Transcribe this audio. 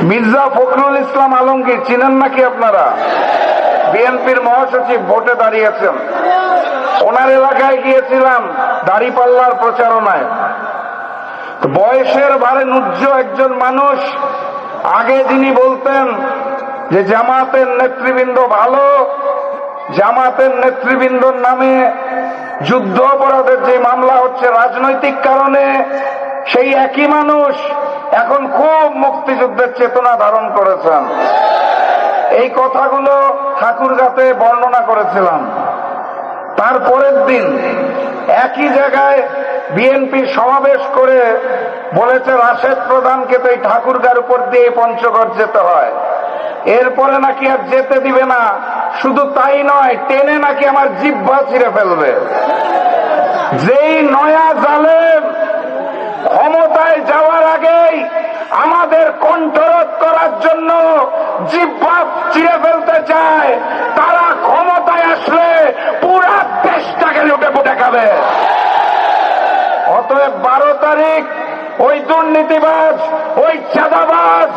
মির্জা ফখরুল ইসলাম আলমগীর চিনেন নাকি আপনারা? বিএনপির মহাসচিব, ভোটে দাঁড়িয়েছেন। ওনার এলাকায় গিয়েছিলাম দাড়িপাল্লার প্রচারণায়। বয়সের ভারে নুজ্জ একজন মানুষ, আগে যিনি বলতেন যে জামাতের নেতৃবৃন্দ ভালো, জামাতের নেতৃবৃন্দর নামে যুদ্ধ অপরাধের যে মামলা হচ্ছে রাজনৈতিক কারণে, সেই একই মানুষ এখন খুব মুক্তিযুদ্ধের চেতনা ধারণ করেছেন। এই কথাগুলো ঠাকুরগাঁতে বর্ণনা করেছিলাম। তারপরের দিন একই জায়গায় বিএনপির সমাবেশ করে বলেছে রাশেদ প্রধানকে তো এই ঠাকুরগাঁর উপর দিয়ে পঞ্চগড় যেতে হয়, এরপরে নাকি আর যেতে দিবে না। শুধু তাই নয়, টেনে নাকি আমার জিহ্বা ছিঁড়ে ফেলবে। যেই নয়া জালেম ক্ষমতায় যাওয়ার আগেই আমাদের কণ্ঠরোধ করার জন্য জিহ্বা চিরে ফেলতে চায়, তারা ক্ষমতায় আসলে পুরা দেশটাকে লুটে পুটে খাবে। অতএব 12 তারিখ ওই দুর্নীতিবাজ, ওই চাঁদাবাজ